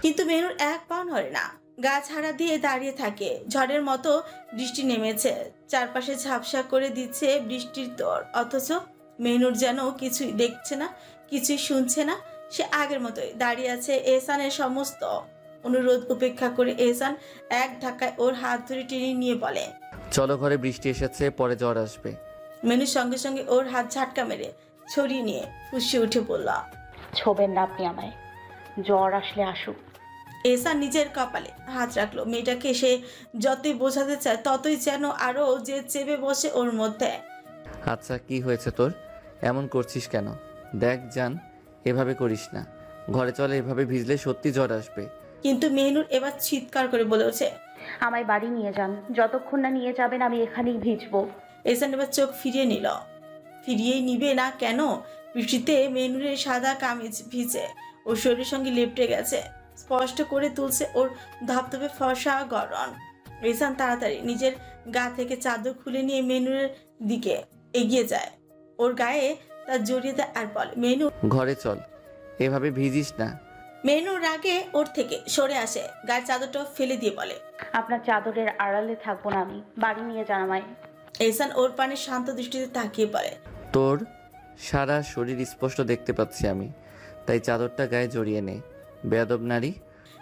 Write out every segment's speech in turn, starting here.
কিন্তু মেনুর এক পাও নড়ে না, গা ছাড়া দিয়ে দাঁড়িয়ে থাকে। ঝড়ের মতো বৃষ্টি নেমেছে, চারপাশে ঝাপসা করে দিচ্ছে বৃষ্টির তোড়, অথচ মেনুর যেন কিছুই দেখছে না, কিছুই শুনছে না। সে আগের মতোই দাঁড়িয়ে আছে। এহসানের সমস্ত অনুরোধ উপেক্ষা করে এহসান এক ধাক্কায় ওর হাত ধরে টেনে নিয়ে বলে, চলো ঘরে, বৃষ্টি এসেছে, পরে জ্বর আসবে। মেনুর সঙ্গে সঙ্গে ওর হাত ঝাটকা মেরে ছড়িয়ে নিয়ে ফুঁসে উঠে বলল, ছোবেন না আপনি আমায়, জ্বর আসলে আসুক। এহসান নিজের কপালে হাত রাখলো। মেয়েটাকে সে যতই বোঝাতে চায় ততই যেন আরো যে চেপে বসে ওর মধ্যে। আচ্ছা কি হয়েছে তোর, এমন করছিস কেন? দেখ জান, এভাবে করিস না, ঘরে চলে, এভাবে ভিজলে সত্যি জ্বর আসবে। কিন্তু মেহনুর এবার চিৎকার করে বলে ওঠে, আমায় বাড়ি নিয়ে যান, যতক্ষণ না নিয়ে যাবেন আমি এখানেই ভিজবো। এহসান এবার চোখ ফিরিয়ে নিল। ফিরিয়েই নিবে না কেন? বৃষ্টিতে মেহনুরের সাদা কামিজ ভিজে ওর শরীরের সঙ্গে লেপটে গেছে, স্পষ্ট করে তুলছে ওর ধপধপে ফর্সা গড়ন। এহসান তাড়াতাড়ি নিজের গা থেকে চাদর খুলে নিয়ে মেহনুরের দিকে এগিয়ে যায়, ওর গায়ে তার জড়িয়ে দেয় আর বলে, মেহনুর। ঘরে চল, এভাবে ভিজিস না। মেহনুর রাগে ওর থেকে সরে আসে, গায়ের চাদরটা ফেলে দিয়ে বলে, আপনার চাদরের আড়ালে থাকবো না আমি, বাড়ি নিয়ে যান আমায়। এহসান ওর পানে শান্ত দৃষ্টিতে তাকিয়ে বলে, তোর সারা শরীর স্পষ্ট দেখতে পাচ্ছি আমি, তাই চাদরটা গায়ে জড়িয়ে নে, বেয়াদব নারী।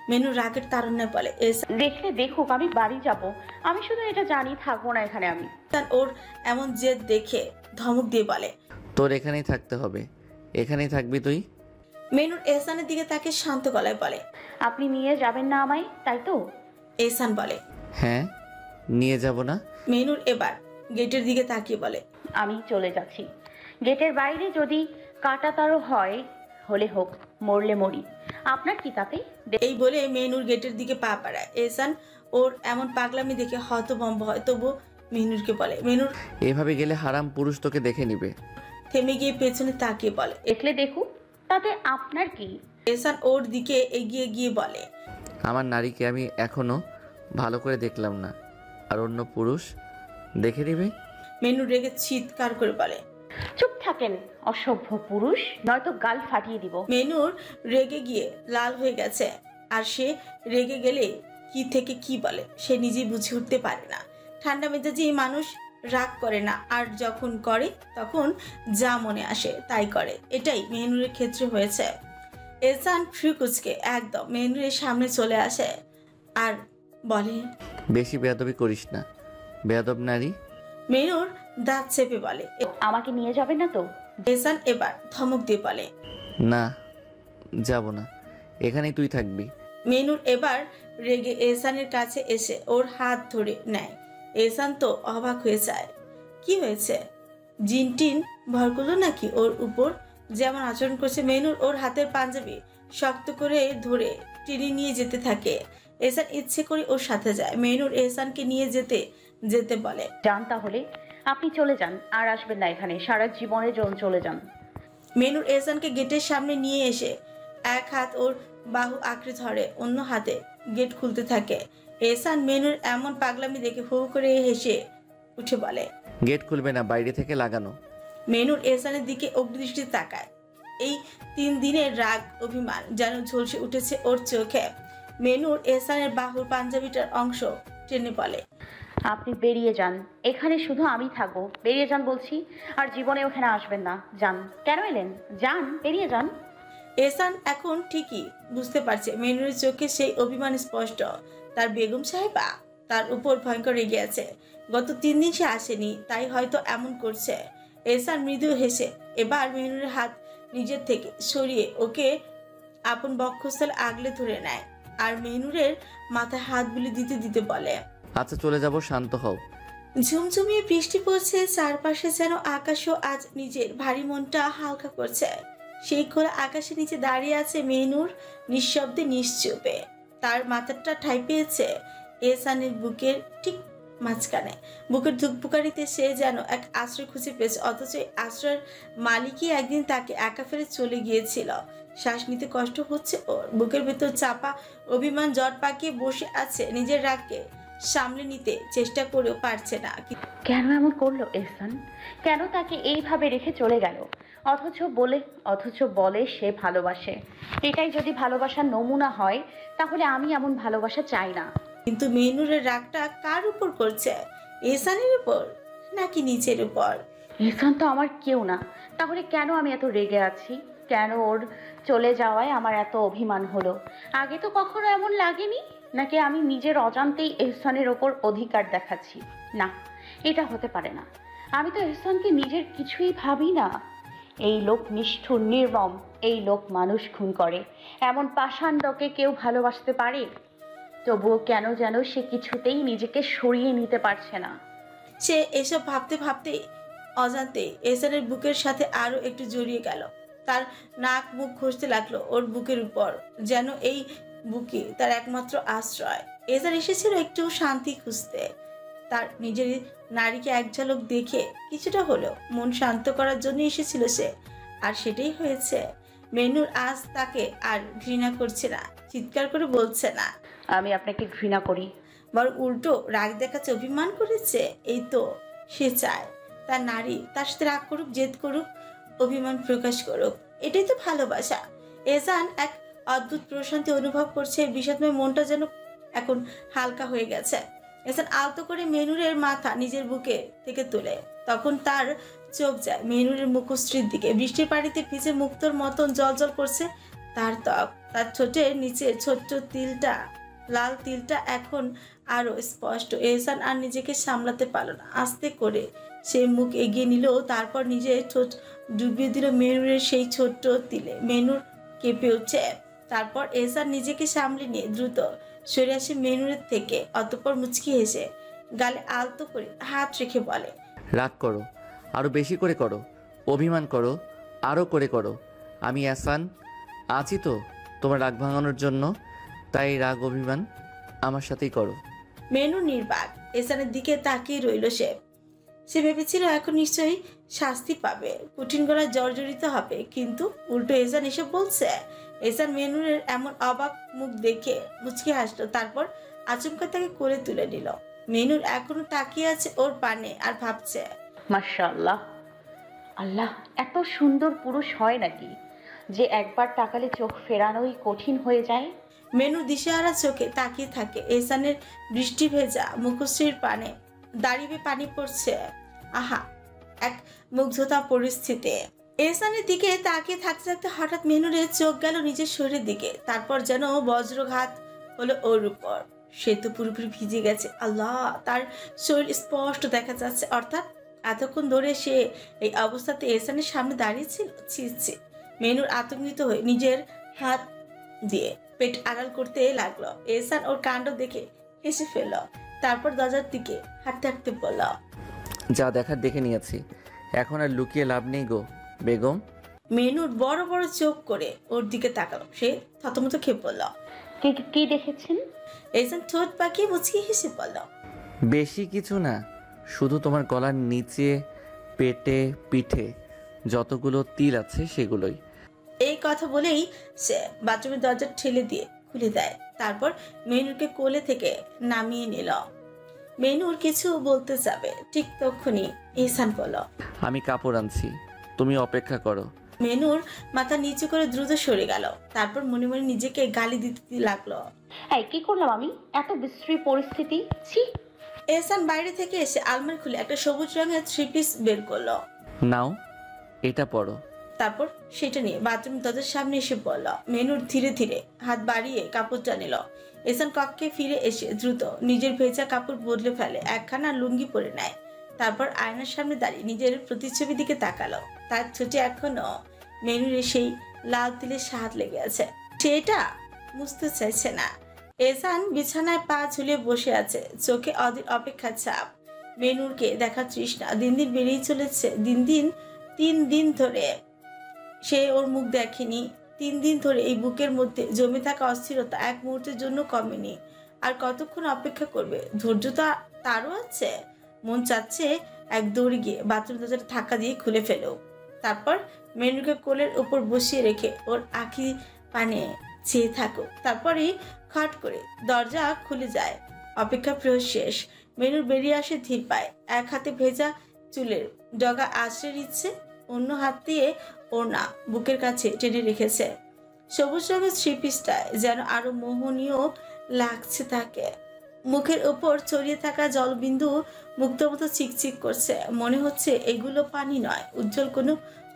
মেহনুর রাগের তারুণ্যে বলে, এহসান দেখলে দেখুক, আমি বাড়ি যাব, আমি শুধু এটা জানি থাকবো না এখানে আমি। ওর এমন জেদ দেখে ধমক দিয়ে বলে, তোর এখানেই থাকতে হবে, এখানেই থাকবি তুই। মেহনুর এহসানের দিকে তাকে শান্ত গলায় বলে, আপনি নিয়ে যাবেন না আমায়, তাই তো? এহসান বলে, হ্যাঁ, নিয়ে যাব না। মেহনুর এবার গেটের দিকে তাকিয়ে বলে, আমি চলে যাচ্ছি। গেটের বাইরে যদি কাটা তারও হয়, হলে হোক, মরলে মরি, আপনার কি তাতে? এই বলে মেহনুর গেটের দিকে পা বাড়ায়। এহসান ওর এমন পাগলামি দেখে হতভম্ব হয়, তবু মেহনুরকে বলে, মেহনুর। এভাবে গেলে হারাম পুরুষ তোকে দেখে নিবে। থেমে গিয়ে পেছনে তাকিয়ে বলে, দেখলে দেখুক, তাতে আপনার কি? এহসান ওর দিকে এগিয়ে গিয়ে বলে, আমার নারীকে আমি এখনো ভালো করে দেখলাম না, আর অন্য পুরুষ দেখে নিবে। মেহনুর রেগে চিৎকার করে বলে, চুপ থাকেন অসভ্য পুরুষ, নয়তো গাল ফাটিয়ে দিব। মেহনুর রেগে গিয়ে লাল হয়ে গেছে, আর সে রেগে গেলে কি থেকে কি বলে সে নিজেই বুঝে উঠতে পারে না। ঠান্ডা মেজাজি মানুষ রাগ করে না, আর যখন করে তখন যা মনে আসে তাই করে। এটাই মেহনুরের ক্ষেত্রে হয়েছে। এহসান ফ্রিকুচকে একদম মেহনুরের সামনে চলে আসে আর বলে, বেশি বেয়াদবি করিস না, বেয়াদব নারী। মেহনুর দাঁত চেপে বলে, আমাকে নিয়ে যাবেন না তো? এহসান এবার ধমক দিয়ে বলে, না, যাব না, এখানেই তুই থাকবি। মেহনুর এবার রেগে এহসানের কাছে এসে ওর হাত ধরে নেয়। এহসান তো অবাক হয়ে যায়, কি হয়েছে? জিনটিন ভর করলো নাকি ওর উপর? যেমন আচরণ করছে। মেহনুর ওর হাতের পাঞ্জাবি শক্ত করে ধরে টেনে নিয়ে যেতে থাকে। এহসান ইচ্ছে করে ওর সাথে যায়। মেহনুর এহসানকে নিয়ে যেতে যেতে বলে, যান তাহলে, আপনি চলে যান, আর আসবেন না এখানে, সারা জীবনের জন্য চলে যান। মেহনুর এহসানকে গেটের সামনে নিয়ে এসে এক হাত ওর বাহু আঁকড়ে ধরে, অন্য হাতে গেট খুলতে থাকে। এহসান মেহনুর এমন পাগলামি দেখে হু করে হেসে উঠে বলে, গেট খুলবে না, বাইরে থেকে লাগানো। মেহনুর এহসানের দিকে অগ্নিদৃষ্টি তাকায়। এই 3 দিনের রাগ অভিমান যেন ঝলসে উঠেছে ওর চোখে। মেহনুর এহসানের বাহুর পাঞ্জাবিটার অংশ টেনে বলে, আপনি বেরিয়ে যান, এখানে শুধু আমি থাকবো, বেরিয়ে যান বলছি, আর জীবনে ওখানে আসবেন না। যান। কেন এলেন? যান, বেরিয়ে যান। এহসান এখন ঠিকই বুঝতে পারছে মেহনুরের চোখে সেই অভিমান স্পষ্ট। তার বেগম সাহেবা তার উপর ভয়ঙ্কর রেগে আছে। গত 3 দিন সে আসেনি, তাই হয়তো এমন করছে। এহসান মৃদু হেসে এবার মেহনুরের হাত নিজের থেকে সরিয়ে ওকে আপন বক্ষস্থলে আগলে ধরে নেয়, আর মেহনুরের মাথায় হাত বুলিয়ে দিতে দিতে বলে, আচ্ছা চলে যাব, শান্ত হও। ঝুমঝুমিয়ে বৃষ্টি পড়ছে চারপাশে, যেন আকাশও আজ নিজের ভারী মনটা হালকা করছে। সেই খোলা আকাশের নিচে দাঁড়িয়ে আছে মেহনুর, নিঃশব্দে নিশ্চুপে। তার মাথাটা ঠাঁই পেয়েছে এহসানের বুকের ঠিক মাঝখানে। বুকের ধুকপুকারিতে সে যেন এক আশ্রয় খুঁজে পেয়েছে, অথচ এই আশ্রয়ের মালিকই একদিন তাকে একা ফেলে চলে গিয়েছিল। শ্বাস নিতে কষ্ট হচ্ছে ওর। বুকের ভেতর চাপা অভিমান জট পাকিয়ে বসে আছে। নিজের রাগকে সামলে নিতে চেষ্টা করেও পারছে না। কেন এমন করলো এহসান? কেন তাকে এইভাবে রেখে চলে গেল? অথচ বলে সে ভালোবাসে। এটাই যদি ভালোবাসার নমুনা হয়, তাহলে আমি এমন ভালোবাসা চাই না। কিন্তু মেহনুরের রাগটা কার উপর করছে? এহসানের উপর নাকি নিচের উপর? এহসান তো আমার কেউ না, তাহলে কেন আমি এত রেগে আছি? কেন ওর চলে যাওয়ায় আমার এত অভিমান হলো? আগে তো কখনো এমন লাগেনি। নাকি আমি নিজের অজান্তেই এহসানের ওপর অধিকার দেখাচ্ছি? না, এটা হতে পারে না। আমি তো এহসানকে নিজের কিছুই ভাবি না। এই লোক নিষ্ঠুর, নির্মম। এই লোক মানুষ খুন করে। এমন পাষাণ্ডকে কেউ ভালোবাসতে পারে? তবুও কেন যেন সে কিছুতেই নিজেকে সরিয়ে নিতে পারছে না। সে এসব ভাবতে ভাবতে অজান্তে এহসানের বুকের সাথে আরো একটু জড়িয়ে গেল। তার নাক মুখ ঘষতে লাগলো ওর বুকের উপর, যেন এই বুকে তার একমাত্র আশ্রয়। এহসান এসেছিল একটু শান্তি খুঁজতে। তার নিজের নারীকে এক ঝলক দেখে কিছুটা হলেও মন শান্ত করার জন্য এসেছিল সে, আর সেটাই হয়েছে। মেনুর আজ তাকে আর ঘৃণা করছে না, চিৎকার করে বলছে না, আমি আপনাকে ঘৃণা করি। বরং উল্টো রাগ দেখাচ্ছে, অভিমান করেছে। এই তো সে চায় তার নারী তার সাথে রাগ করুক, জেদ করুক, অভিমান প্রকাশ করুক। এটাই তো ভালোবাসা। এহসান এক অদ্ভুত প্রশান্তি অনুভব করছে। বিষাদময় মনটা যেন এখন হালকা হয়ে গেছে। এহসান আলতো করে মেহনুরের মাথা নিজের বুকে থেকে তুলে। তখন তার চোখ যায় মেহনুরের মুখশ্রীর দিকে। বৃষ্টির পানিতে ভিজে মুক্তোর মতন জল করছে তার ত্বক। তার ঠোঁটের নিচে ছোট্ট তিলটা, লাল তিলটা এখন আরো স্পষ্ট। এহসান আর নিজেকে সামলাতে পারল না। আস্তে করে সে মুখ এগিয়ে নিল, তারপর নিজের ঠোঁট ডুবিয়ে দিল মেহনুরের সেই ছোট্ট তিলে। মেহনুর কেঁপে উঠছে। তারপর এহসান নিজেকে সামলে নিয়ে দ্রুত সরে আসে মেহনুরের থেকে। অতঃপর মুচকি হেসে গালে আলতো করে হাত রেখে বলে, রাগ করো, আরও বেশি করে করো। অভিমান করো, আরও করে করো। আমি এহসান আছি তো তোমার রাগ ভাঙানোর জন্য। তাই রাগ অভিমান আমার সাথেই করো। মেহনুর নির্বাক এহসানের দিকে তাকিয়ে রইল। সে ভেবেছিল এখন নিশ্চয়ই শাস্তি পাবে, কঠিন গলায় জর্জরিত হবে, কিন্তু উল্টো এহসান এসব বলছে। এহসান মেহনুরের এমন অবাক মুখ দেখে মুচকি হাসলো, তারপর আচমকা তাকে কোলে তুলে নিল। মেহনুর এখনো তাকিয়ে আছে ওর পানে আর ভাবছে, মাশাআল্লাহ, আল্লাহ, এত সুন্দর পুরুষ হয় নাকি যে একবার তাকালে চোখ ফেরানোই কঠিন হয়ে যায়? মেহনুর দিশেহারা চোখে তাকিয়ে থাকে এহসানের বৃষ্টি ভেজা মুখশ্রীর পানে। দাঁড়িয়ে পানি পড়ছে। আহা, এক মুগ্ধতা পরিস্থিতি। এহসানের দিকে তাকিয়ে থাকতে থাকতে হঠাৎ মেহনুরের চোখ গেল নিজের শরীরের দিকে। তারপর যেন বজ্রঘাত হলো ওর উপর। সে তো পুরোপুরি ভিজে গেছে। আল্লাহ, তার শরীর স্পষ্ট দেখা যাচ্ছে। অর্থাৎ এতক্ষণ ধরে সে এই অবস্থাতে এহসানের সামনে দাঁড়িয়েছিল। ছি। মেহনুর আতঙ্কিত হয়ে নিজের হাত দিয়ে পেট আড়াল করতে লাগলো। এহসান ওর কাণ্ড দেখে হেসে ফেলল। তারপর দরজার দিকে হাঁটতে হাঁটতে বলল, যা দেখার দেখে নিয়েছি, এখন আর লুকিয়ে লাভ নেই গো বেগম। মেনুর বড় বড় চোখ করে ওর দিকে তাকালো। সে থতমত খেয়ে বলল, কি দেখেছেন? এহসান ঠোঁট পাকিয়ে মুচকি হেসে বলল, বেশি কিছু না, শুধু তোমার গলার নিচে, পেটে, পিঠে যতগুলো তিল আছে সেগুলোই। এই কথা বলেই সে বাথরুমের দরজা ঠেলে দিয়ে খুলে দেয়। তারপর মেনুরকে কোলে থেকে নামিয়ে নিল। মেনুর কিছু বলতে যাবে, ঠিক তখনই এহসান বলল, আমি কাপড় আনছি, তুমি অপেক্ষা করো। মেনুর মাথা নিচু করে দ্রুত সরে গেল। তারপর মনে মনে নিজেকে গালি দিতে লাগলো। এই কি করলাম আমি? এত বিশ্রী পরিস্থিতি, ছি। এহসান বাইরে থেকে এসে আলমারি খুলে একটা সবুজ রঙের 3 পিস বের করলো। নাও, এটা পরো। তারপর সেটা নিয়ে বাথরুম দরজার সামনে এসে পড়ল। মেনুর ধীরে ধীরে হাত বাড়িয়ে কাপড়টা নিল। এহসান কক্ষে ফিরে এসে দ্রুত নিজের ভেজা কাপড় বদলে ফেলে, একখানা লুঙ্গি পরে নেয়। তারপর আয়নার সামনে দাঁড়িয়ে নিজের প্রতিচ্ছবি দিকে তাকালো। তার ছোটে এখনো মেনুরের সেই লাল তিলের স্বাদ লেগে আছে। সেটা মুছতে চাইছে না। এহসান বিছানায় পা ঝুলিয়ে বসে আছে, চোখে অধীর অপেক্ষার ছাপ। মেনুরকে দেখার তৃষ্ণা দিন দিন বেড়েই চলেছে। 3 দিন ধরে সে ওর মুখ দেখেনি। 3 দিন ধরে এই বুকের মধ্যে জমে থাকা অস্থিরতা এক মুহূর্তের জন্য কমেনি। আর কতক্ষণ অপেক্ষা করবে? ধৈর্য তো তারও আছে। মন চাচ্ছে এক দৌড়ে গিয়ে বাথরুম দরজাটা ধাক্কা দিয়ে খুলে ফেলো। তারপর মেনুকে কোলের উপর বসিয়ে রেখে ওর আঁখি পানে চেয়ে থাকো। তারপরেই খট করে দরজা খুলে যায়। অপেক্ষা প্রয়োগ শেষ। মেনুর বেরিয়ে আসে ধীর পায়। এক হাতে ভেজা চুলের ডগা আশ্রে নিচ্ছে, অন্য হাত দিয়ে ওড়না বুকের কাছে টেনে রেখেছে। সবুজ রঙের থ্রি পিসটায় যেন আরো মোহনীয় লাগছে তাকে। মুখের ওপর ছড়িয়ে থাকা জলবিন্দু মুক্তর মতো চিকচিক করছে। মনে হচ্ছে এগুলো পানি নয়, উজ্জ্বল কোনো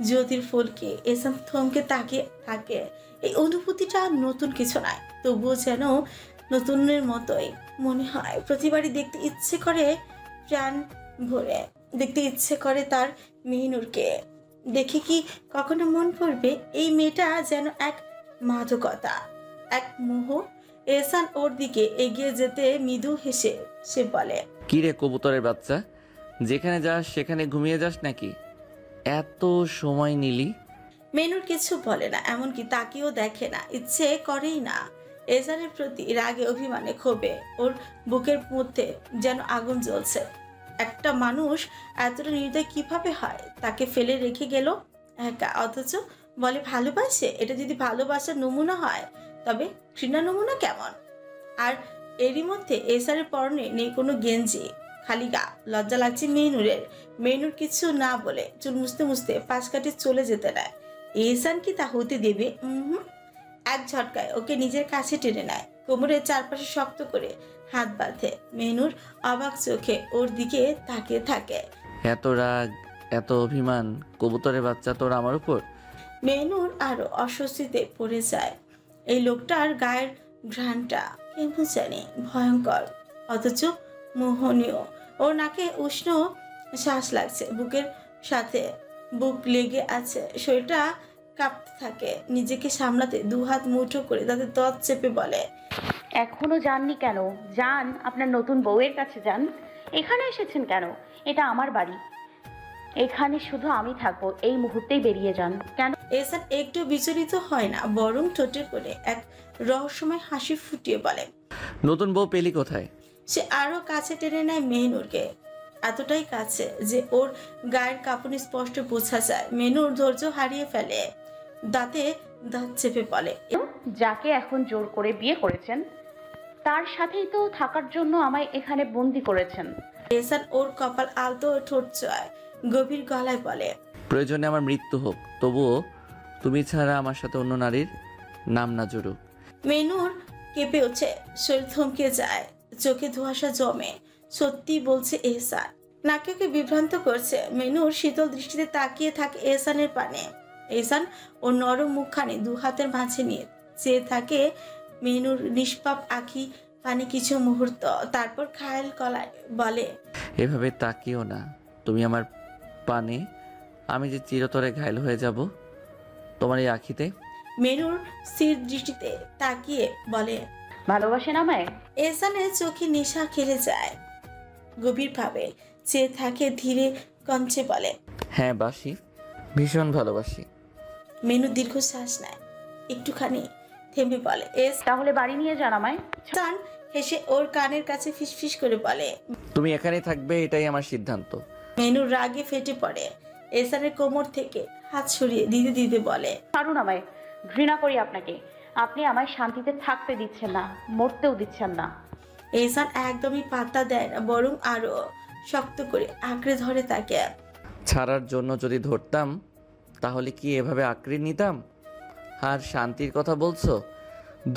জ্যোতির ফুলকি। এসান থমকে তাকিয়ে থাকে। এই অনুভূতিটা নতুন কিছু নয়, তবুও যেন নতুনের মতোই মনে হয়। প্রতিবারই দেখতে ইচ্ছে করে, প্রাণ ভরে দেখতে ইচ্ছে করে তার মেহনুরকে। দেখে কি কখনো মন পড়বে এই মেয়েটা যেন এক মাদকতা, এক মোহ। এহসান ওর দিকে এগিয়ে যেতে মৃদু হেসে সে বলে, কি রে কবুতরের বাচ্চা, যেখানে যাস সেখানে ঘুমিয়ে যাস নাকি? এত সময় নিলি? মেনুর কিছু বলে না, এমনকি তাকিয়েও দেখে না, ইচ্ছে করেই না। এহসানের প্রতি রাগে, অভিমানে, ক্ষোভে ওর বুকের মধ্যে যেন আগুন জ্বলছে। একটা মানুষ এতটা নির্দয় কিভাবে হয়? তাকে ফেলে রেখে গেল একা, অথচ বলে ভালোবাসে। এটা যদি ভালোবাসার নমুনা হয় তবে ঘৃণা নমুনা কেমন? আর এরই মধ্যে এহসানের পরনে নেই কোনো গেঞ্জি, খালি গা। লজ্জা লাগছে মেনুরের। মেনুর কিছু না বলে চুল মুছতে মুছতে পাশ কাটে চলে যেতে নেয়। এহসান কি তা হতে দেবে? এক ঝটকায় ওকে নিজের কাছে টেনে নেয়, কোমরের চারপাশে শক্ত করে হাত বাঁধে। মেনুর অবাক চোখে ওর দিকে তাকিয়ে থাকে। এত রাগ, এত অভিমান কবুতরের বাচ্চা তোর আমার উপর? মেনুর আরো অস্বস্তিতে পড়ে যায়। এই লোকটার গায়ের ঘ্রাণটা কেন জানি ভয়ঙ্কর, অথচ মোহনীয়। ওর নাকে উষ্ণ শ্বাস লাগছে, বুকের সাথে বুক লেগে আছে, শরীরটা কাঁপতে থাকে। নিজেকে সামলাতে দুহাত মুঠো করে তাদের ত্বচ চেপে বলে, এখনো যাননি কেন? যান, আপনার নতুন বউয়ের কাছে যান। এখানে এসেছেন কেন? এটা আমার বাড়ি, এখানে শুধু আমি থাকবো। এই মুহূর্তেই বেরিয়ে যান। কেন? এহসান একটু বিচলিত হয় না, বরং ঠোঁটের করে এক রহস্যময় হাসি ফুটিয়ে বলে। নতুন বউ পেলি কোথায়? সে আরো কাছে টেনে নেয় মেহনুরকে, এতটাই কাছে যে ওর গায়ের কাঁপুনি স্পষ্ট বোঝা যায়। মেনুর ধৈর্য হারিয়ে ফেলে, দাঁতে দাঁত চেপে বলে, যাকে এখন জোর করে বিয়ে করেছেন তার সাথেই তো থাকার জন্য আমায় এখানে বন্দি করেছেন। এহসান ওর কপাল আলতো ঠোঁট চয়, গভীর গলায় বলে, প্রয়োজনে আমার মৃত্যু হোক, তবুও তুমি ছাড়া আমার সাথে অন্য নারীর নাম না জুড়ুক। মেনুর কেঁপে ওঠে, শরীর থমকে যায়, চোখে ধোঁয়াশা জমে। সত্যি বলছে এহসান, নাকি ওকে বিভ্রান্ত করছে? মেনুর শীতল দৃষ্টিতে তাকিয়ে থাকে এহসানের পানে। এহসান ওর নরম মুখখানি দু হাতের মাঝে নিয়ে চেয়ে থাকে মেনুর নিষ্পাপ আঁখি পানে কিছু মুহূর্ত, তারপর খায়েল গলায় বলে, এভাবে তাকিও না তুমি আমার পানে, আমি যে চিরতরে ঘায়ল হয়ে যাব তোমার এই আখিতে। মেনুর স্থির দৃষ্টিতে তাকিয়ে বলে, ভালোবাসেন আমায়? এহসানের চোখে নেশা খেলে যায়, গভীরভাবে চেয়ে থাকে, ধীরে কঞ্চে বলে, হ্যাঁ বাসি, ভীষণ ভালোবাসি। মেনু দীর্ঘশ্বাস নেয়, একটুখানি থেমে বলে, তাহলে বাড়ি নিয়ে যান আমায়। এহসান হেসে ওর কানের কাছে ফিসফিস করে বলে। তুমি এখানেই থাকবে, এটাই আমার সিদ্ধান্ত। মেনুর রাগে ফেটে পড়ে, এহসানের কোমর থেকে হাত সরিয়ে দিতে দিতে বলে, ছাড়ুন আমায়, ঘৃণা করি আপনাকে। আপনি আমায় শান্তিতে থাকতে দিচ্ছেন না, মরতেও দিচ্ছেন না। এহসান একদমই পাত্তা দেয় না, বরং আরো শক্ত করে আঁকড়ে ধরে তাকে। ছাড়ার জন্য যদি ধরতাম তাহলে কি এভাবে আঁকড়ে নিতাম? আর শান্তির কথা বলছো?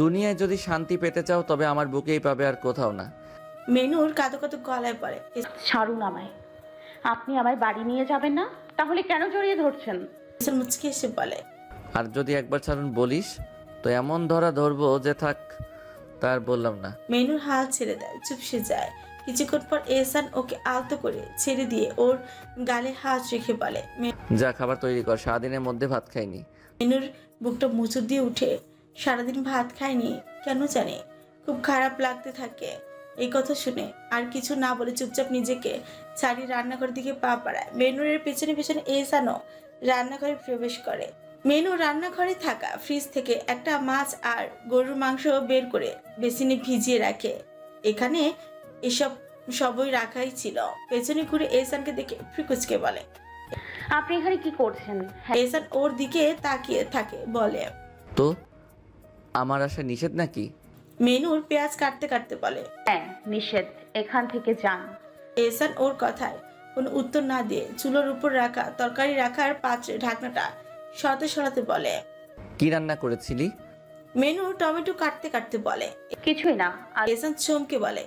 দুনিয়ায় যদি শান্তি পেতে চাও তবে আমার বুকেই পাবে, আর কোথাও না। মেনুর কাঁদো কাঁদো গলায় পড়ে, ছাড়ুন আমায়। আপনি আমায় বাড়ি নিয়ে যাবেন না? তাহলে কেন জড়িয়ে ধরছেন? এহসান মুচকি এসে বলে, আর যদি একবার ছাড়ুন বলিস তো এমন ধরা ধরবো যে থাক, তার বললাম না। মেনুর হাল ছেড়ে দেয়, চুপসে যায়। কিছুক্ষণ পর এহসান ওকে আলতো করে ছেড়ে দিয়ে ওর গালে হাত রেখে বলে, যা খাবার তৈরি কর, সারাদিনের মধ্যে ভাত খাইনি। মেনুর বুকটা মুচুর দিয়ে উঠে। সারাদিন ভাত খায়নি কেন জানে, খুব খারাপ লাগতে থাকে। এই কথা শুনে আর কিছু না বলে চুপচাপ নিজেকে ছাড়িয়ে রান্নাঘরের দিকে পা বাড়ায়। মেনুরের পেছনে পেছনে এহসানও রান্নাঘরে প্রবেশ করে। মেনু রান্নাঘরে থাকা ফ্রিজ থেকে একটা মাছ আর গরুর মাংস বের করে বেসিনে ভিজিয়ে রাখে। এখানে এসব সবই রাখাই ছিল। পেছনে ঘুরে এহসানকে দেখে ফ্রিকুচকে বলে, আপনি এখানে কি করছেন? এহসান ওর দিকে তাকিয়ে থাকে, বলে, তো আমার আসা নিষেধ নাকি? মেনুর পেঁয়াজ কাটতে কাটতে বলে। হ্যাঁ নিষেধ, এখান থেকে যান। এহসান ওর কথায় কোনো উত্তর না দিয়ে চুলোর উপর রাখা তরকারি রাখার পাত্রে ঢাকনাটা সরাতে সরাতে বলে। কি রান্না করেছিলি? মেনু টমেটো কাটতে কাটতে বলে। কিছুই না। আর এহসান চমকে বলে,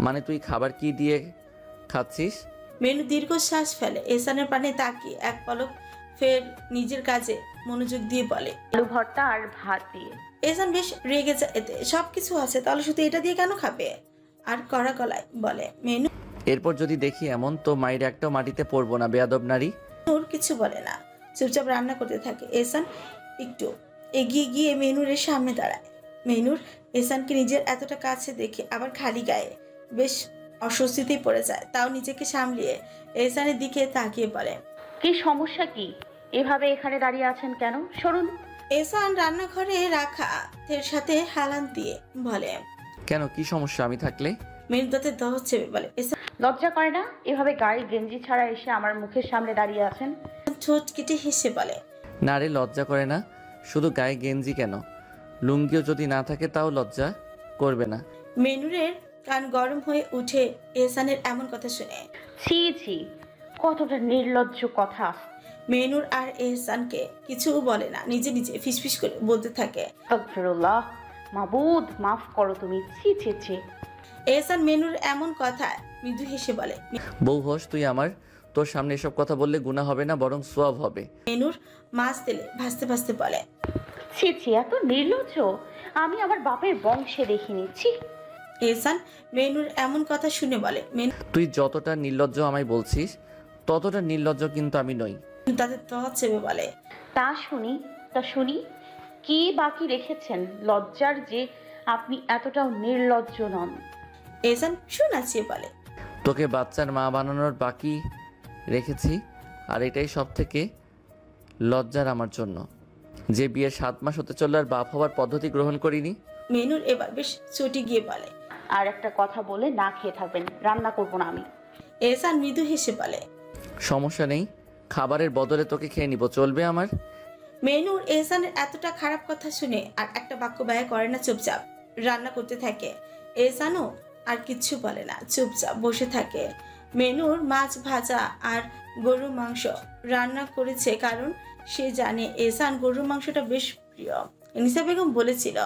মানে তুই খাবার কি দিয়ে খাচ্ছিস? মেনু দীর্ঘশ্বাস ফেলে। এহসানের পানে তাকিয়ে এক পলক ফের নিজের কাজে মনোযোগ দিয়ে বলে। আলু ভর্তা আর ভাত দিয়ে। এহসান বেশ রেগে যায় এতে। সবকিছু আছে, তাহলে শুধু এটা দিয়ে কেন খাবে? আর কড়া গলায় বলে। মেনু এরপর যদি দেখি এমন, তো মায়ের একটাও মাটিতে পড়বো না, বেয়াদব নারী। মেনুর কিছু বলে না, চুপচাপ রান্না করতে থাকে। এহসান একটু এগিয়ে গিয়ে মেনুরের সামনে দাঁড়ায়। মেনুর এহসানকে নিজের এতটা কাছে দেখে আবার খালি গায়ে বেশ অস্বস্তিতেই পড়ে যায়। তাও নিজেকে সামলিয়ে এহসানের দিকে তাকিয়ে বলে। কি সমস্যা কি? এভাবে এখানে দাঁড়িয়ে আছেন কেন? সরুন। এহসান রান্নাঘরে রাখা তের সাথে হালান দিয়ে বলে। কেন, কি সমস্যা আমি থাকলে? মেনু তাতে দহ চেপে বলে। এহসান লজ্জা করে না এভাবে গায়ে গেঞ্জি ছাড়া এসে আমার মুখের সামনে দাঁড়িয়ে আছেন? ঠোঁট কেটে হেসে বলে। না রে, লজ্জা করে না। শুধু গায়ে গেঞ্জি কেন, লুঙ্গিও যদি না থাকে তাও লজ্জা করবে না? মেনুরের কান গরম হয়ে উঠে এহসানের এমন কথা শুনে। ছি ছি, কতটা নির্লজ্জ কথা। মেনুর আর এহসানকে কিছু বলে না, নিজে নিজে ফিসফিস করে বলতে থাকে। আস্তাগফিরুল্লাহ, মাবুদ মাফ করো তুমি। ছি ছি ছি। এহসান মেনুর এমন কথা মৃদু হেসে বলে। বউ হোস তুই আমার, তোর সামনে এসব কথা বললে গুনাহ হবে না, বরং সোয়াব হবে। মেনুর মাছ তেলে ভাসতে ভাসতে বলে। ছি ছি, এত নির্লজ্জ আমি আমার বাপের বংশে দেখিনি। ছি। এহসান মেনুর এমন কথা শুনে বলে। মেনু তুই যতটা নির্লজ্জ আমায় বলছিস, ততটা নির্লজ্জ কিন্তু আমি নই। তাতে দহ চেপে বলে। তা শুনি কি বাকি রেখেছেন লজ্জার, যে আপনি এতটাও নির্লজ্জ নন? এহসান শোনাচিয়ে বলে। তোকে বাচ্চার মা বানানোর বাকি রেখেছি, আর এটাই সব থেকে লজ্জার আমার জন্য, যে বিয়ের 7 মাস হতে চলল আর বাপ হওয়ার পদ্ধতি গ্রহণ করিনি। মেনুর এবার বেশ চটি গিয়ে বলে। আর একটা কথা বলে না খেয়ে থাকবেন, রান্না করবো না আমি। এহসান মৃদু হেসে বলে। সমস্যা নেই, খাবারের বদলে তোকে খেয়ে নিব, চলবে আমার? মেনুর এহসানের এতটা খারাপ কথা শুনে আর একটা বাক্য ব্যয় করে না, চুপচাপ রান্না করতে থাকে। এহসানও আর কিচ্ছু বলে না, চুপচাপ বসে থাকে। মেনুর মাছ ভাজা আর গরুর মাংস রান্না করেছে, কারণ সে জানে এহসান গরুর মাংসটা বেশ প্রিয়। নিসা বেগম বলেছিল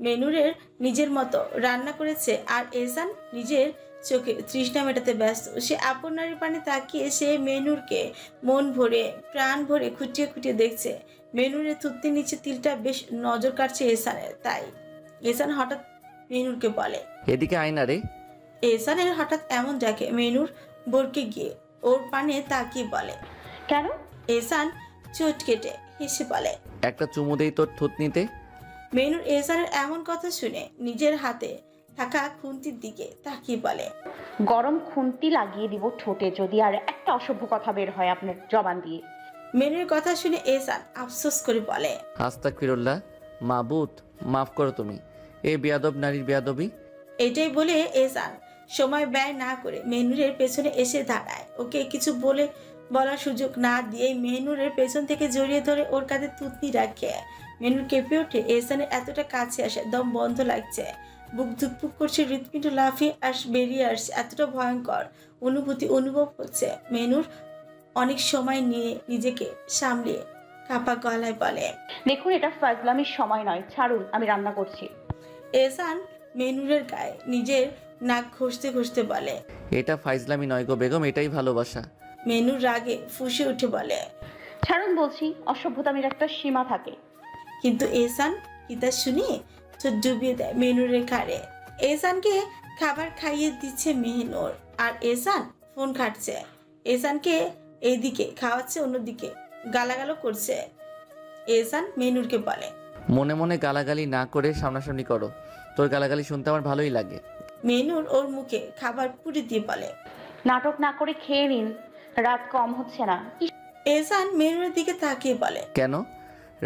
মেনুরের নিজের মতো রান্না করেছে, আর এহসান নিজের চোখে তৃষ্ণা মেটাতে ব্যস্ত। সে আপন নারীর পানে তাকিয়ে সে মেনুরকে মন ভরে প্রাণ ভরে খুঁটিয়ে খুঁটিয়ে দেখছে। মেনুরের থুতনির নিচে তিলটা বেশ নজর কাটছে এহসানের। তাই এহসান হঠাৎ মেনুরকে বলে। এদিকে আয় না রে। এহসানের হঠাৎ এমন ডাকে মেনুর বরকে গিয়ে ওর পানে তাকিয়ে বলে। কেন? এহসান চোট কেটে হেসে বলে। একটা চুমু দেই তোর থুতনিতে। মেনুর এহসানের এমন কথা শুনে নিজের হাতে থাকা খুন্তির দিকে তাকিয়ে বলে। গরম খুন্তি লাগিয়ে দিব ঠোঁটে যদি আর একটা অসভ্য কথা বের হয় আপনার জবান দিয়ে। মেনুর কথা শুনে এহসান আফসোস করে বলে। আস্তাগফিরুল্লাহ, মাবুদ মাফ করো তুমি এ বেয়াদব নারীর বেয়াদবি। এটাই বলে এহসান সময় ব্যয় না করে মেনুরের পেছনে এসে দাঁড়ায়। ওকে কিছু বলার সুযোগ না দিয়ে মেনুরের পেছন থেকে জড়িয়ে ধরে ওর কাঁধে থুতনি রাখে। মেনুর কেঁপে ওঠে। এহসানের এতটা কাছে আসে দম বন্ধ লাগছে, বুক ধুকপুক করছে, হৃৎপিণ্ড লাফিয়ে বেরিয়ে আসছে। এতটা ভয়ঙ্কর অনুভূতি অনুভব হচ্ছে। মেনুর অনেক সময় নিয়ে নিজেকে সামলিয়ে কাপা গলায় বলে। দেখুন, এটা ফাজলামির সময় নয়, ছাড়ুন, আমি রান্না করছি। এহসান মেনুরের গায়ে নিজের নাক ঘষতে ঘষতে বলে। এটা ফাইজলামি নয় গো বেগম, এটাই ভালোবাসা। মেনুর রাগে ফুঁসে উঠে বলে। ছাড়ুন বলছি, অসভ্যতামির একটা সীমা থাকে। কিন্তু এহসান কিতা শুনে চোখ ডুবিয়ে দেয় মেনুরের ঘাড়ে। এহসানকে খাবার খাইয়ে দিচ্ছে মেহনুর, আর এহসান ফোন ঘাটছে। এহসানকে এইদিকে খাওয়াচ্ছে, অন্যদিকে গালাগালও করছে। এহসান মেনুরকে বলে। মনে মনে গালাগালি না করে সামনাসামনি করো, তোর গালাগালি শুনতে আমার ভালোই লাগে। মেনুর ওর মুখে খাবার পুড়ে দিয়ে বলে। নাটক না করে খেয়ে নিন, রাত কম হচ্ছে না। এহসান মেনুরের দিকে তাকিয়ে বলে। কেন,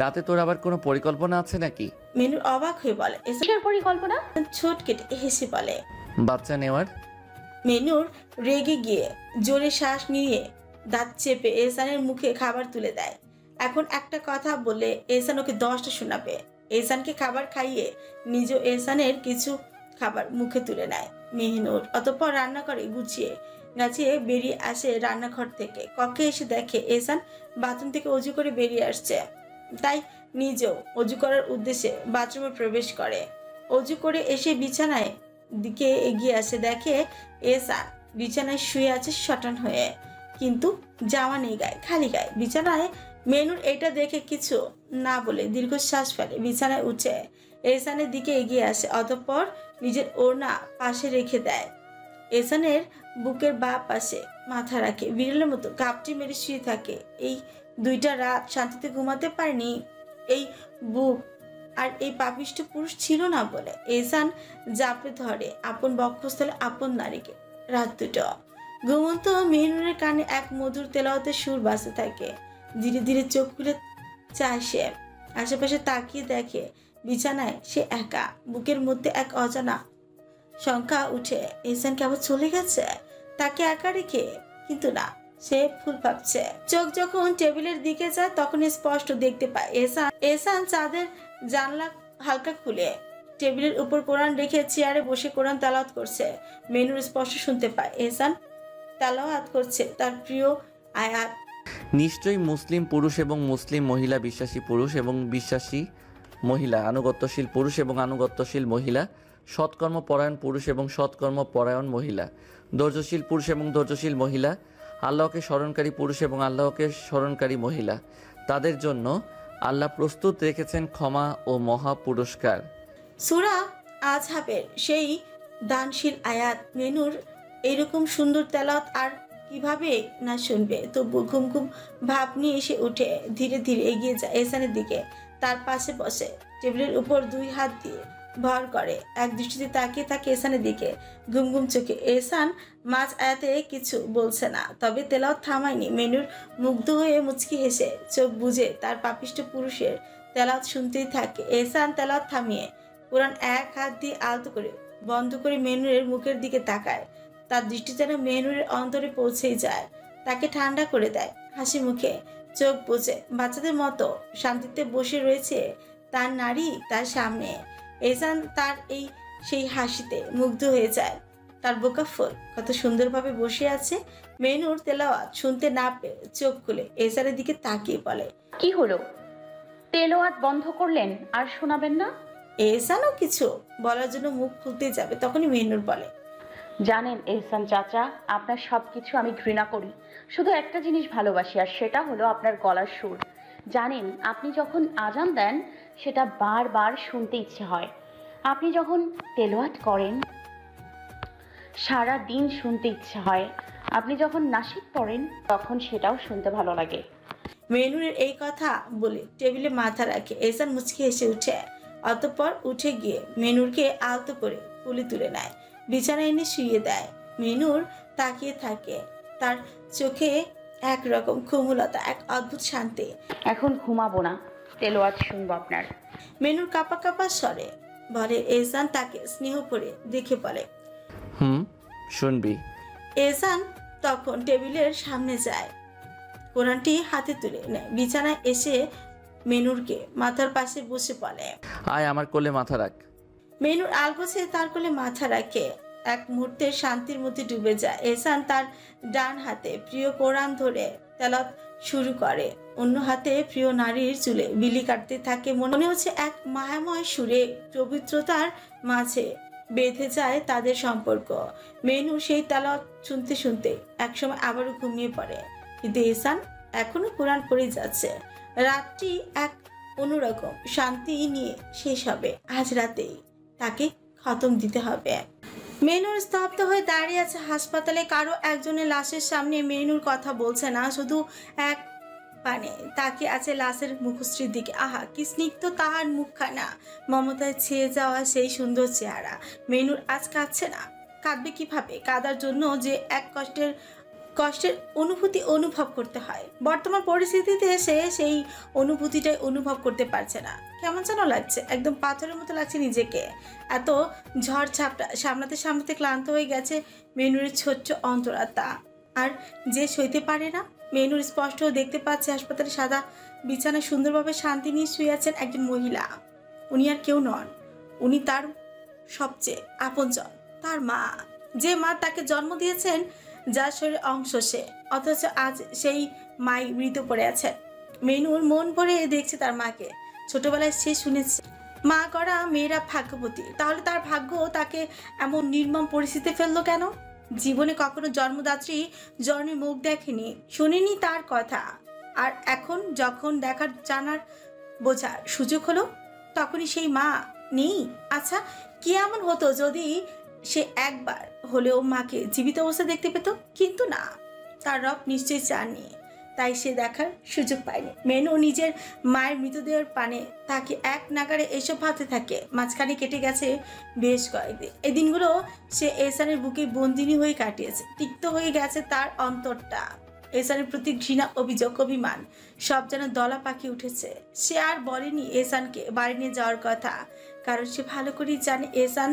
রাতে তোর আবার কোনো পরিকল্পনা আছে নাকি? মেনুর অবাক হয়ে বলে। এহসান কিসের পরিকল্পনা? ছোট কেটে হেসে বলে। বাচ্চা নেওয়ার। মেনুর রেগে গিয়ে জোরে শ্বাস নিয়ে দাঁত চেপে এহসানের মুখে খাবার তুলে দেয়। এখন একটা কথা বললে এহসান ওকে 10টা শোনাবে। এহসানকে খাবার খাইয়ে নিজেও এহসানের কিছু খাবার মুখে তুলে নেয় মেহনুর। অতঃপর রান্না করে গুছিয়ে গাছিয়ে বেরিয়ে আসে রান্নাঘর থেকে। কক্ষে এসে দেখে এহসান বাথরুম থেকে অজু করে বেরিয়ে আসছে, তাই নিজেও অজু করার উদ্দেশ্যে বাথরুমে প্রবেশ করে। অজু করে এসে বিছানায় দিকে এগিয়ে আসে, দেখে এহসান বিছানায় শুয়ে আছে শটান হয়ে, কিন্তু জামা নেই গায়ে, খালি গায়ে বিছানায়। মেনুর এটা দেখে কিছু না বলে দীর্ঘশ্বাস ফেলে, বিছানায় উঠে এহসানের দিকে এগিয়ে আসে, অতঃপর নিজের ওড়না পাশে রেখে দেয়। এহসানের বুকের বাঁ পাশে মাথা রাখে, বিড়ালের মতো ঘাপটি মেরে শুয়ে থাকে। এই 2টা রাত শান্তিতে ঘুমাতে পারেনি এই বুক আর এই পাপিষ্ঠ পুরুষ ছিল না বলে। এহসান জাপড়ে ধরে আপন বক্ষস্থলে আপন নারীকে। রাত 2টো। ঘুমন্ত মেহনুরের কানে এক মধুর তেলাওয়াতের সুর বাজতে থাকে। ধীরে ধীরে চোখ খুলে চায় সে, আশেপাশে তাকিয়ে দেখে বিছানায় সে একা, বুকের মধ্যে এক অজানা সংখ্যা উঠে। এহসান কি আবার চলে গেছে তাকে একা রেখে? কিন্তু না, সে ফুল ভাবছে। চোখ যখন টেবিলের দিকে যায় তখন স্পষ্ট দেখতে পায় এহসান চাঁদের জানলা হালকা খুলে টেবিলের উপর কোরআন রেখে চেয়ারে বসে কোরআন তেলাওয়াত করছে। মেনুর স্পষ্ট শুনতে পায় এহসান তেলাওয়াত করছে তার প্রিয় আয়াত। নিশ্চয়ই মুসলিম পুরুষ এবং মুসলিম মহিলা, বিশ্বাসী পুরুষ এবং বিশ্বাসী মহিলা, আনুগত্যশীল পুরুষ এবং আনুগত্যশীল মহিলা, সৎকর্মপরায়ণ পুরুষ এবং সৎকর্মপরায়ণ মহিলা, ধৈর্যশীল পুরুষ এবং ধৈর্যশীল মহিলা, আল্লাহকে স্মরণকারী পুরুষ এবং আল্লাহকে স্মরণকারী মহিলা, তাদের জন্য আল্লাহ প্রস্তুত রেখেছেন ক্ষমা ও মহা পুরস্কার। সূরা আজহাবের সেই দানশীল আয়াত। মেনুর এইরকম সুন্দর তেলাওয়াত আর কিভাবে না শুনবে? তবু ঘুম ঘুম ভাব নিয়ে এসে উঠে ধীরে ধীরে এগিয়ে যায় এহসানের দিকে। তার পাশে বসে টেবিলের উপর 2 হাত দিয়ে ভর করে, এক দৃষ্টিতে তাকিয়ে থাকে এহসানের দিকে ঘুম ঘুম চোখে। এহসান মাঝ আয়াতে কিছু বলছে না, তবে তেলাওয়াত থামায়নি। মেনুর মুগ্ধ হয়ে মুচকি হেসে চোখ বুজে তার পাপিষ্ঠ পুরুষের তেলাওয়াত শুনতেই থাকে। এহসান তেলাওয়াত থামিয়ে কোরআন এক হাত দিয়ে আলতো করে বন্ধ করে মেনুরের মুখের দিকে তাকায়। তার দৃষ্টি যেন মেনুরের অন্তরে পৌঁছেই যায়, তাকে ঠান্ডা করে দেয়। হাসি মুখে চোখ বুজে বাচ্চাদের মতো শান্তিতে বসে রয়েছে তার নারী তার সামনে। এহসান তার সেই হাসিতে মুগ্ধ হয়ে যায়। তার বোকা ফুল কত সুন্দরভাবে বসে আছে। মেনুর তেলাওয়াত শুনতে না পেয়ে চোখ খুলে এহসানের দিকে তাকিয়ে বলে, কি হলো, তেলাওয়াত বন্ধ করলেন আর শোনাবেন না? এহসানও কিছু বলার জন্য মুখ খুলতে যাবে, তখনই মেনুর বলে, জানেন এহসান চাচা, আপনার সব কিছু আমি ঘৃণা করি, শুধু একটা জিনিস ভালোবাসি, আর সেটা হলো আপনার গলার সুর। জানেন, আপনি যখন আজান দেন সেটা বারবার শুনতে ইচ্ছে হয়। আপনি যখন তেলাওয়াত করেন সারা দিন শুনতে ইচ্ছে হয়। আপনি যখন নাশিদ পড়েন তখন সেটাও শুনতে ভালো লাগে। মেনুরের এই কথা বলে টেবিলে মাথা রাখে। এহসান মুচকি হেসে উঠে, অতঃপর উঠে গিয়ে মেনুরকে আলতো করে কুলি তুলে নেয়, বিছানায় এনে শুয়ে দেয়। মেনুর তাকিয়ে থাকে, তার চোখে একরকম ক্ষুমুলতা, এক অদ্ভুত শান্তি। এখন ঘুমাবো না, তেলাওয়াত শুনবো আপনার। মেনুর কাপা কাপা স্বরে বলে। এহসান তাকে স্নেহ করে দেখে বলে, শুনবি। এহসান তখন টেবিলের সামনে যায়, কোরআনটি হাতে তুলে নেয়, বিছানায় এসে মেনুরকে মাথার পাশে বসে বলে, আয় আমার কোলে মাথা রাখ। মেনুর আলগোছে তার কোলে মাথা রাখে, এক মুহূর্তে শান্তির মধ্যে ডুবে যায়। এহসান তার ডান হাতে প্রিয় কোরআন ধরে তেলাওয়াত শুরু করে, অন্য হাতে প্রিয় নারীর চুলে বিলি কাটতে থাকে। মনে হচ্ছে এক মায়াময় সুরে পবিত্রতার মাঝে বেঁধে যায় তাদের সম্পর্ক। মেনু সেই তেলাওয়াত শুনতে শুনতে একসময় আবারও ঘুমিয়ে পড়ে, কিন্তু এহসান এখনো কোরআন পড়ে যাচ্ছে। রাতটি এক অন্যরকম শান্তি নিয়ে শেষ হবে। আজ রাতেই তাকে খতম দিতে হবে। মেনুর স্তব্ধ হয়ে দাঁড়িয়ে আছে হাসপাতালে, কারো একজনের লাশের সামনে। মেনুর কথা বলছে না, শুধু এক পানে তাকিয়ে আছে লাশের মুখশ্রীর দিকে। আহা, কি স্নিগ্ধ তাহার মুখখানা, মমতায় ছেয়ে যাওয়া সেই সুন্দর চেহারা। মেনুর আজ কাঁদছে না, কাঁদবে কিভাবে? কাঁদার জন্য যে এক কষ্টের অনুভূতি অনুভব করতে হয়, বর্তমান পরিস্থিতিতে এসে সেই অনুভূতিটাই অনুভব করতে পারছে না। কেমন যেন লাগছে, একদম পাথরের মতো লাগছে নিজেকে। এত ঝড় ঝাপটা সামলাতে সামলাতে ক্লান্ত হয়ে গেছে মেনুরের ছোট্ট অন্তরাত্মা, আর যে সইতে পারে না। মেনুর স্পষ্ট দেখতে পাচ্ছে হাসপাতালে সাদা বিছানায় সুন্দরভাবে শান্তি নিয়ে শুয়ে আছেন একজন মহিলা। উনি আর কেউ নন, উনি তার সবচেয়ে আপনজন, তার মা। যে মা তাকে জন্ম দিয়েছেন, যার শরীরের অংশ সে, অথচ আজ সেই মাই মৃত পড়ে আছে। মেনুর মন ভরে দেখছে তার মাকে। ছোটবেলায় সে শুনেছে মা করা মেয়েরা ভাগ্যবতী, তাহলে তার ভাগ্য তাকে এমন নির্মম পরিস্থিতি ফেললো কেন? জীবনে কখনো জন্মদাত্রী জননীর মুখ দেখেনি, শুনিনি তার কথা। আর এখন যখন দেখার, জানার, বোঝার সুযোগ হলো, তখনই সেই মা নেই। আচ্ছা, কি এমন হতো যদি সে একবার হলেও মাকে জীবিত অবস্থায় দেখতে পেত? কিন্তু না, তার রব নিশ্চয়ই চাননি, তাই সে দেখার সুযোগ পায়নি। মেনু নিজের মায়ের মৃতদেহের পানে তাকে এক নাগারে এসব ভাবতে থাকে। মাঝখানে কেটে গেছে বেশ কয়েকদিন। এই দিনগুলো সে এহসানের বুকে বন্দিনী হয়ে কাটিয়েছে। তিক্ত হয়ে গেছে তার অন্তরটা। এহসানের প্রতি ঘৃণা, অভিযোগ, অভিমান সব যেন দলা পাখি উঠেছে। সে আর বলেনি এহসানকে বাড়ি নিয়ে যাওয়ার কথা, কারণ সে ভালো করেই জানে এহসান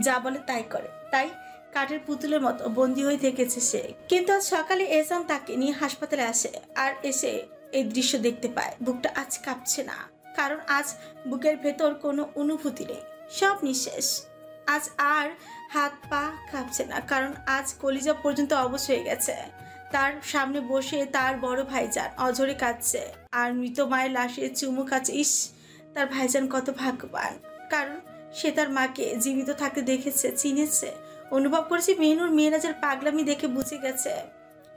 যা বলে তাই করে। তাই কাঠের পুতুলের মতো বন্দী হয়ে থেকেছে সে। কিন্তু আজ সকালে এহসান তাকে নিয়ে হাসপাতালে আসে, আর এসে এই দৃশ্য দেখতে পায়। বুকটা আজ কাঁপছে না, কারণ আজ বুকের ভেতর কোনো অনুভূতি নেই, সব নিঃশেষ। আজ আর হাত পা কাঁপছে না, কারণ আজ কলিজা পর্যন্ত অবশ হয়ে গেছে। তার সামনে বসে তার বড় ভাইজান অঝরে কাঁদছে, আর মৃত মায়ের লাশে চুমু খাচ্ছে। ইস, তার ভাইজান কত ভাগ্যবান, কারণ সে তার মাকে জীবিত থাকতে দেখেছে, চিনেছে, অনুভব করেছে। মেহনুর মেয়েরাজের পাগলামি দেখে বুঝে গেছে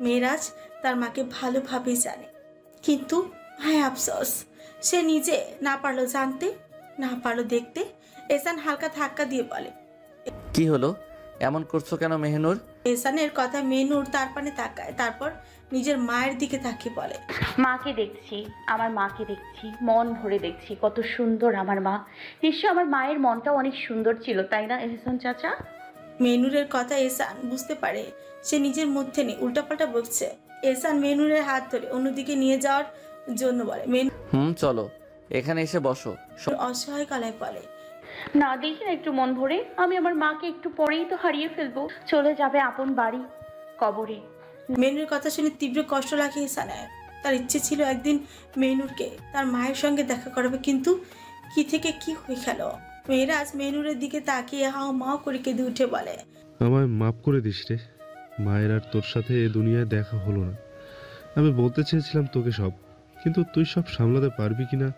মেয়েরাজ তার মাকে ভালোভাবেই জানে। কিন্তু হায় আফসোস, সে নিজে না পারলো জানতে, না পারলো দেখতে। এহসান হালকা ধাক্কা দিয়ে বলে, কি হলো? এমন করছো কেন মেহনুর? এহসানের কথা মেহনুর তার পানে তাকায়, তারপর নিজের মায়ের দিকে তাকিয়ে বলে, মাকে দেখছি, আমার মাকে দেখছি, মন ভরে দেখছি, কত সুন্দর আমার মা। নিশ্চয় আমার মায়ের মনটাও অনেক সুন্দর ছিল, তাই না এহসান চাচা? মেহনুরের কথা এহসান বুঝতে পারে সে নিজের মধ্যে নেই, উল্টাপাল্টা বকছে। এহসান মেহনুরের হাত ধরে অন্যদিকে নিয়ে যাওয়ার জন্য বলে। মেহনুর চলো, এখানে এসে বসো। অসহায় গলায় বলে, না, দেখি না একটু মন ভরে, আমি আমার মাকে একটু পরেই তো হারিয়ে ফেলবো, চলে যাবে আপন বাড়ি, কবরে। মেহনুরের কথা শুনে তীব্র কষ্ট লাগে এহসানের। তার ইচ্ছে ছিল একদিন মেহনুরকে তার মায়ের সঙ্গে দেখা করাবে, কিন্তু কি থেকে কি হয়ে গেল। মেয়েরাজ মেহনুরের দিকে তাকিয়ে হাও মাও করে কেঁদে উঠে বলে, আমায় মাফ করে দিস রে। মায়ের আর তোর সাথে এ দুনিয়ায় দেখা হলো না। আমি বলতে চেয়েছিলাম তোকে সব, কিন্তু তুই সব সামলাতে পারবি কিনা।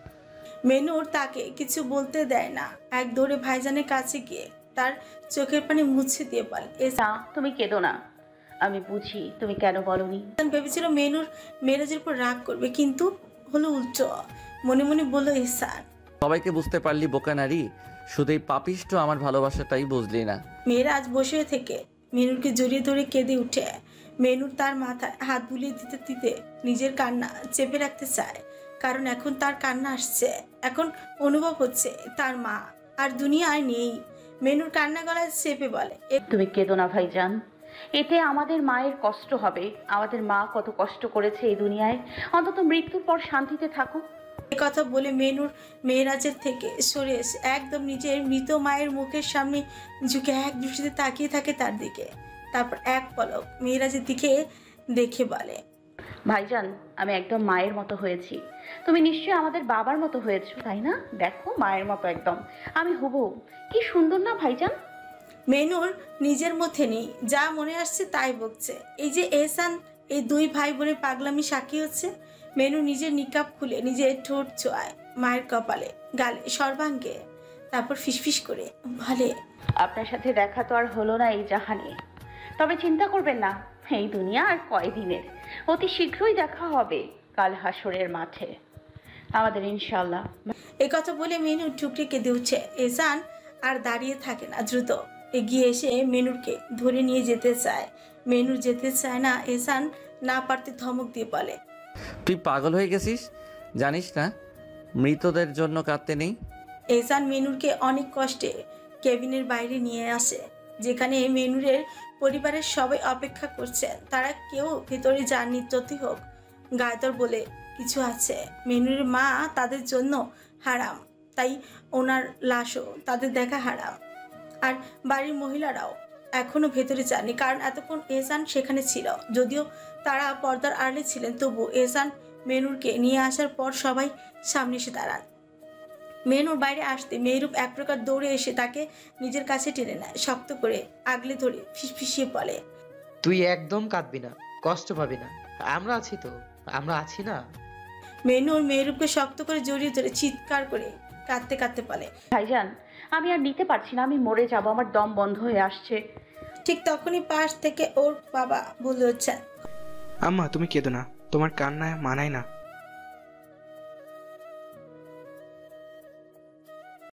মেহনুর তাকে কিছু বলতে দেয় না, এক দৌড়ে ভাইজানের কাছে গিয়ে তার চোখের পানি মুছে দিয়ে বলে, না, তুমি কেঁদো না, আমি বুঝি তুমি কেন বলনি। এহসান ভেবেছিল মেহনুর মেয়েরাজের উপর রাগ করবে, কিন্তু হলো উল্টো। মনে মনে বলল, এহসান সবাইকে বুঝতে পারলি বোকা নারী, শুধু এই পাপিষ্ট আমার ভালোবাসাটাই বুঝলি না। মেয়েরাজ বসে থেকে মেনুরকে জড়িয়ে ধরে কেঁদে উঠে। মেনুর তার মাথায় হাত বুলিয়ে দিতে দিতে নিজের কান্না চেপে রাখতে চায়, কারণ এখন তার কান্না আসছে। এখন অনুভব হচ্ছে তার মা আর দুনিয়ায় নেই। মেনুর কান্না গলায় চেপে বলে, তুমি কেঁদো না ভাইজান, এতে আমাদের মায়ের কষ্ট হবে। আমাদের মা কত কষ্ট করেছে এই দুনিয়ায়, অন্তত মৃত্যুর পর শান্তিতে থাকুক। কথা বলে মেনুর মেয়েরাজের থেকে সরে এসে একদম নিজের মৃত মায়ের মুখের সামনে ঝুঁকে এক দৃষ্টিতে তাকিয়ে থাকে তার দিকে। তারপর এক পলক মেয়েরাজের দিকে দেখে বলে, ভাইজান, আমি একদম মায়ের মতো হয়েছি, তুমি নিশ্চয়ই আমাদের বাবার মতো হয়েছো, তাই না? দেখো, মায়ের মতো একদম আমি হবো। কি সুন্দর না ভাইজান? মেনুর নিজের মধ্যে নেই, যা মনে আসছে তাই বকছে। এই যে এহসান, এই দুই ভাই বোনের পাগলামি সাক্ষী হচ্ছে। মেনু নিজের নিকাব খুলে নিজের ঠোঁট ছোঁয়ায় মায়ের কপালে, গালে, সর্বাঙ্গে, তারপর ফিসফিস করে বলে, আপনার সাথে দেখা তো আর হলো না এই জাহানে, তবে চিন্তা করবেন না, এই দুনিয়া আর কয়দিনের, অতি শীঘ্রই দেখা হবে কাল হাসরের মাঠে আমাদের, ইনশাল্লাহ। এই কথা বলে মেনু ঠুকরে কেঁদে উঠছে। এহসান আর দাঁড়িয়ে থাকে না, দ্রুত এগিয়ে এসে মেনুরকে ধরে নিয়ে যেতে চায়। মেনুর যেতে চায় না। এহসান না পারতে ধমক দিয়ে বলে, তুই পাগল হয়ে গেছিস? জানিস না মৃতদের জন্য কাঁদতে নেই? এহসান মেনুরকে অনেক কষ্টে কেবিনের বাইরে নিয়ে আসে, যেখানে মেনুরের পরিবারের সবাই অপেক্ষা করছেন। তারা কেউ ভেতরে যাননি, যতই হোক গায়তর বলে কিছু আছে। মেনুরের মা তাদের জন্য হারাম, তাই ওনার লাশও তাদের দেখা হারাম। আর বাড়ির মহিলারাও এখনো ভেতরে যাননি, কারণ এতক্ষণ এহসান সেখানে ছিল। যদিও তারা পর্দার আড়ালে ছিলেন, তবু এহসান মেনুরকে নিয়ে আসার পর সবাই সামনে এসে দাঁড়ান। মেহনুর বাইরে আসতে মেহরুব এক প্রকার দৌড়ে এসে তাকে নিজের কাছে টেনে নেয়, শক্ত করে আগলে ধরে ফিসফিসিয়ে বলে, তুই একদম কাঁদবি না, কষ্ট পাবি না, আমরা আছি তো, আমরা আছি না। মেহনুর মেহরুবকে শক্ত করে জড়িয়ে ধরে চিৎকার করে কাঁদতে কাঁদতে বলে, ভাইজান আমি আর নিতে পারছি না, আমি মরে যাব, আমার দম বন্ধ হয়ে আসছে। ঠিক তখনই পাশ থেকে ওর বাবা বলে হচ্ছেন, আম্মা তুমি কেঁদো না, তোমার কান্না মানায় না।